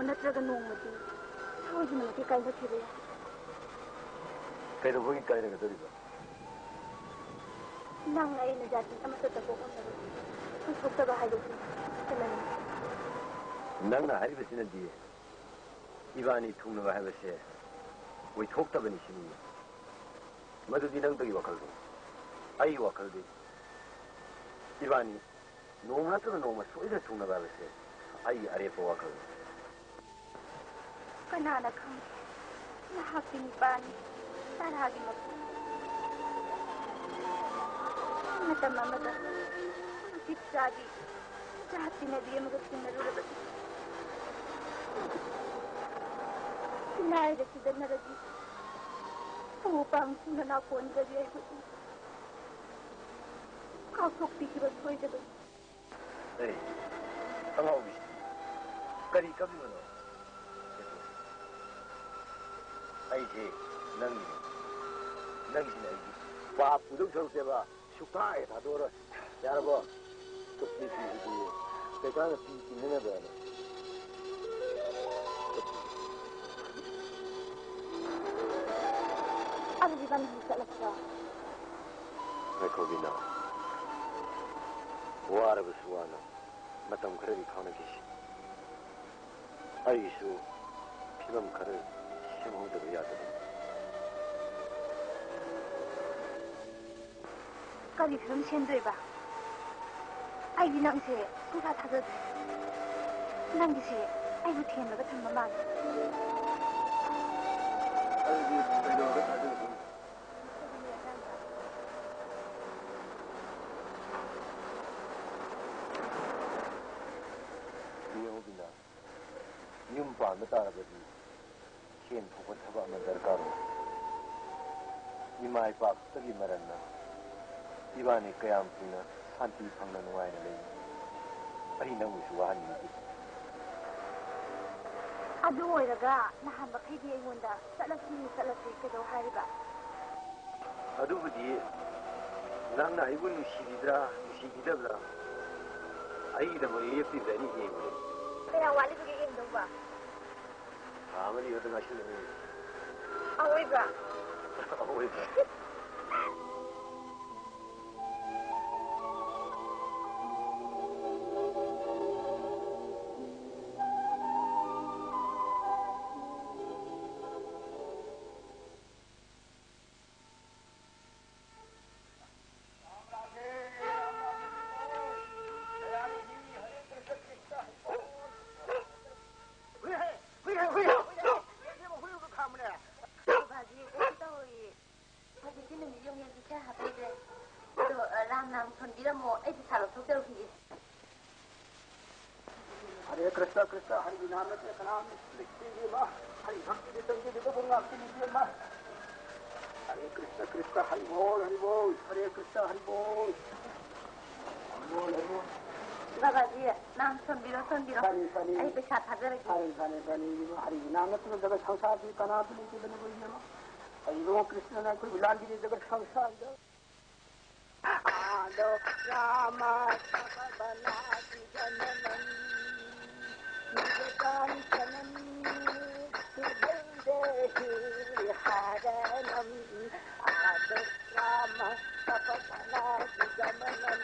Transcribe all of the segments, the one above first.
नत्रगा नोंमदि सोइदनमदि कायदखिबे कईदबोगी कायदगदरिबा नंग अइना जाति अमतता बोगनरो सुथोक्तबा हाइदोसि चलनि नंगना हारिबसिनदि इबानी थुंगनबा हाइबसे वैथोक्तबनि सिनि मदुदि नंगदगी वखलदो आई वखलदि इबानी नोंमा तो नोंमा सोइदा थुंगनबा हाइबसे आई अरेप वखल कनाना खम नहाकि निपानी तारागी मपु मतम अमदा चित्रादी जाति नदी अमग तिन्नरुरबदि नायग सिदनरदि उपांग सुनना कोनजबि आइबदि काफोक्ति की बस कोई जब ए अंगाउबि करी कभी मनो ऐसे नंगी नहीं बाप पुदुक थरुसेबा सुखा है थादोर यारबो कुत्ती सी दी तेका सी किने बेने अब जीवन ही चलता देखो बिना वारब सुवाना मतम खरदी खाना किसी आइसु फिल्म खर सिमहोदब याद कभी फिल्म सेंदोइबा आइबि नंगसे सुखा थाजदि नंगिसे आइबु थेनबगा थंबा माल आइबि पेडोगा थाजदि बिना यूम पान तारबदि सेन थोबा थबा अमा दरकार इमाई पाप तगी मरना इबानी कयाम कुना शांति फंगना नुवायना ले अरि नंगुसु वाहनी नि अदु ओइरगा नहान बखैदि अइगोंदा चलसी केदो हारिबा अदुबुदि नंगना आइबु नुसिदिद्रा नुसिदिदब्ला आइदम येपि दनि हेंगो कया वाली बगे हेंदोबा आमनि यद गासिने अवइबा हरे कृष्णा कृष्णा हरि नाम के नाम लिखते जी माँ हरि भक्ति संगे देखो बोला आपकी लीजिए माँ हरे कृष्णा कृष्णा हरि बोल हरे कृष्णा हरि बोल बाबा जी नाम सुनबिरो आई पैसा थाजरगी हरि नाम तो जगत संसार की कना तो लेके बने कोई है हरि वो कृष्ण ना कोई बुलान दी जगत संसार आदो राम बना दी जननम हरणम आदो राम बना दी गमनम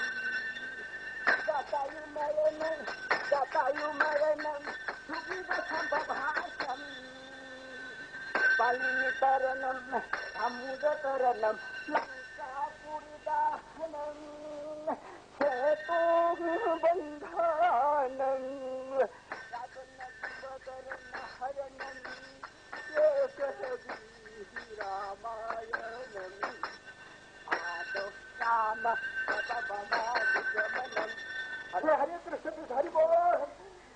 जटायु मरणम सुविध संभभाषम बलितरणम समुद्रतरणम लंकापुरीदाहनम सेतु बंधनम हरणम रामायणम आदो राम गमनम हरे हरे कृष्ण कृष्ण हरि बोल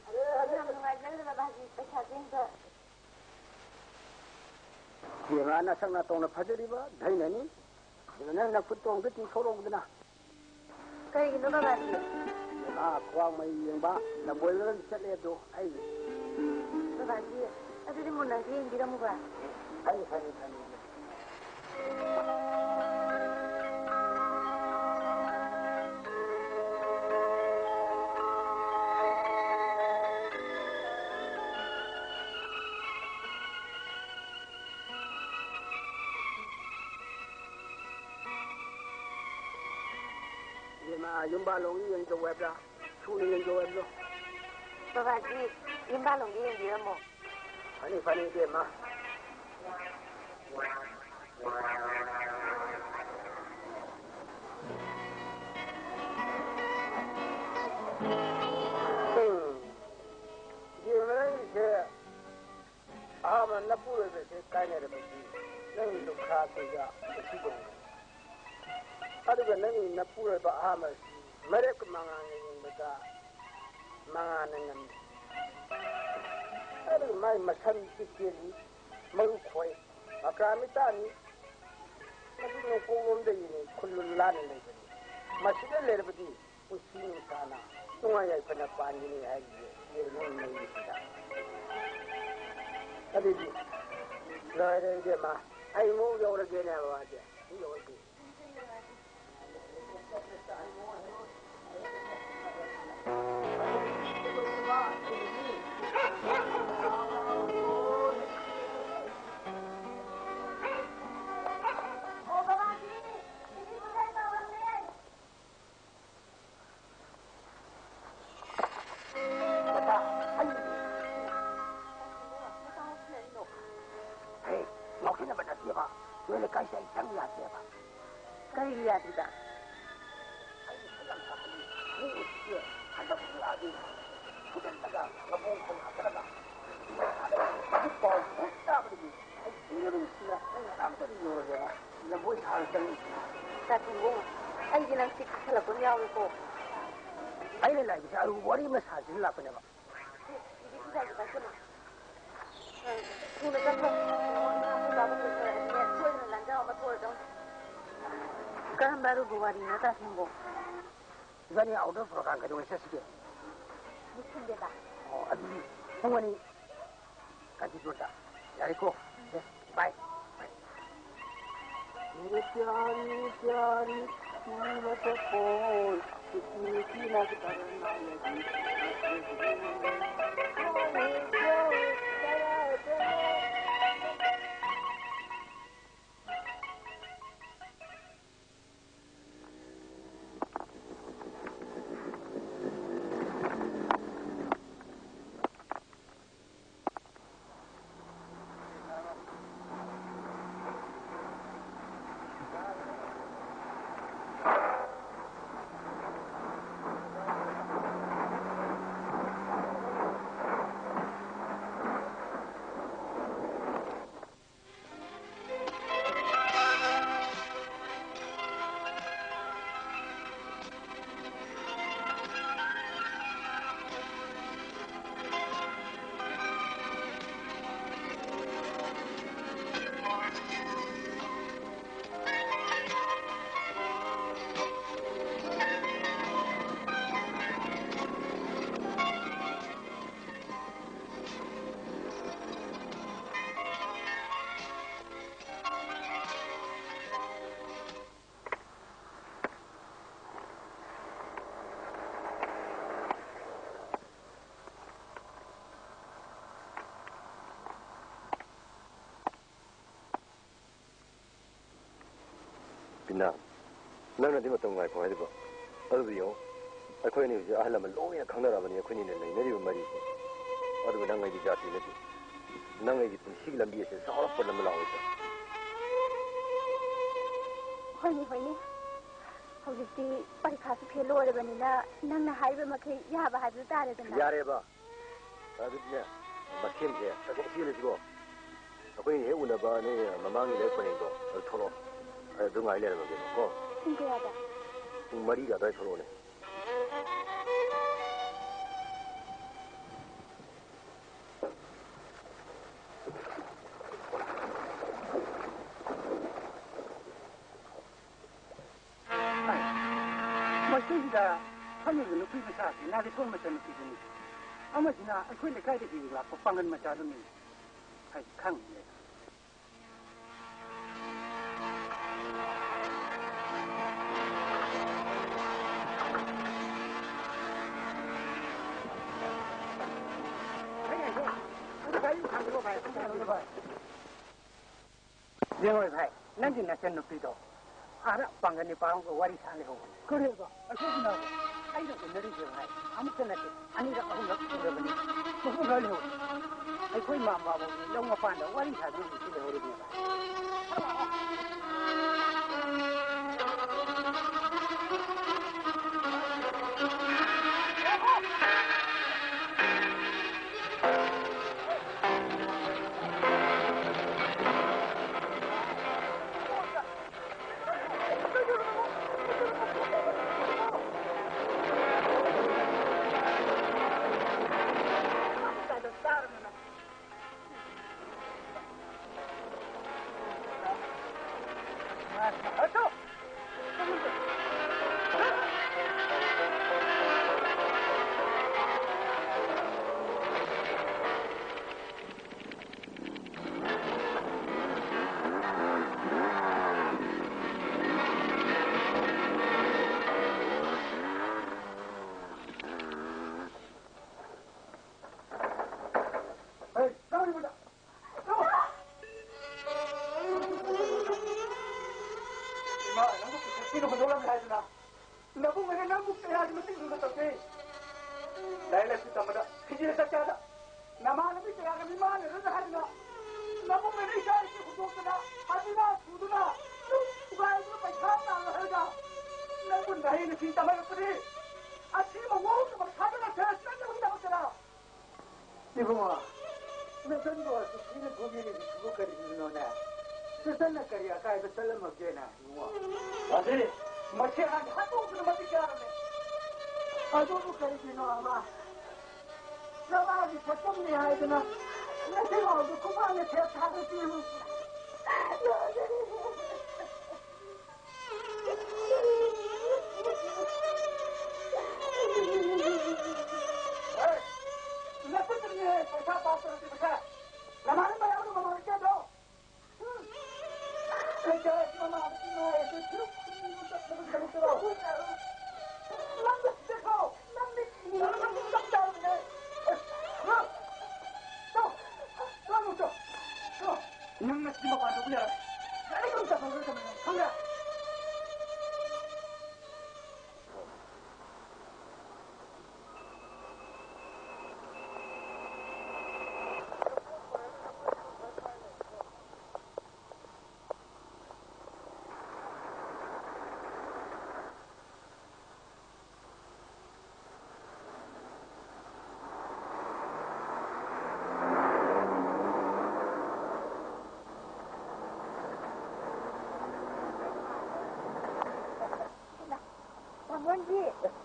हरे हरे बाबा जी पैसा देंगे येंगाना संगना तोंना फजरिबा धैननी नंगना फुटोंग ति सोरोंगदना करिनो बाबा जी आ क्वांग मई येंबा लबोलन चलेदो आई बाबा जी अदुदि मुन्ना येंगिरमुगा खनी ma yumba longi yang to webla chuli yang to weblo Baba ji yimba longi yin di mo. Fani de ma Aman na puro de se kanya de biji nang dukha ko ya biji ko adu ga nang na puro ba aman mare ko manga ngin da manga nang adu mai masan ti ni maru khoi akami tani madu no ko lom de ni kullu lan le de maside le biji usin kana tunga ya pana pani ni hai ye no ni sida Abidi, Lord, dear ma, I moved over again. I was there. What do you miss? I didn't laugh at him. Baru buat ini tak sembuh. Jadi auto program kedua sesuatu. Bukan dia. Oh, aduh, semua ni kasih sudah. Jadi ko, bye. Mencari, mata pun, kita nak lagi. Now, none of them don't like quite a bit. Other than you, I couldn't use the Alam alone and Canada when you're queen in the native Mary. Other than Nanga Jati, Nanga is in Sigla Bees and all for the Malawi. Honey, how you see, but it has to be lower than Nana Highway Maki, Yaba has retired. Yareba, but came here, I can see it go. A queen here would have been a mamma go, a toro. I don't like it. Go. Maria, that's all. Masinda, coming to look at us, now the Thomas and Tiffany. How much now? I quit the kite for Pangan Machadoni. I can't. Then I nothing I can do. ara pangani parang ko wari sale ho kore ko aku na ai do nari je hai am kana ke ani ra ahum ra pura bani ko ga le ho ai koi ma ba bo long ma pan da wari sa du si le ho ri ba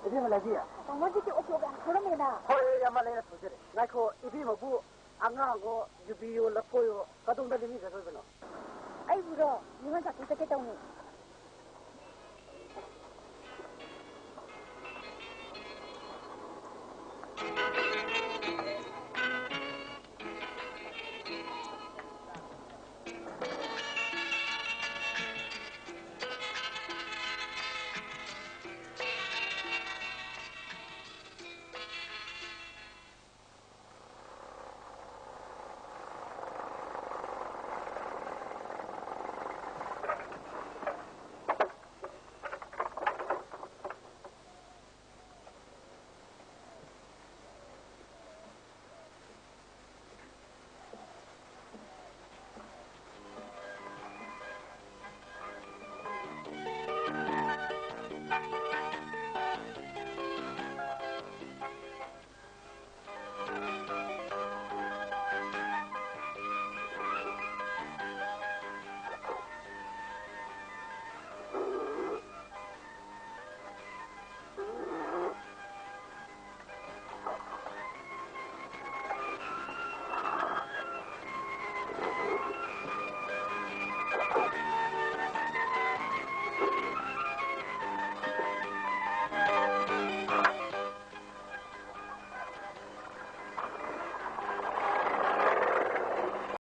Ini mana dia? Bangwan ji o ko ga khoro me na. Hoi ya male na sujere. Nai ko ibi mo bu anga go jubiyo la koyo kadung da dimi ga so no. Ai bu ro ni ma ta ku ta ke taw ni.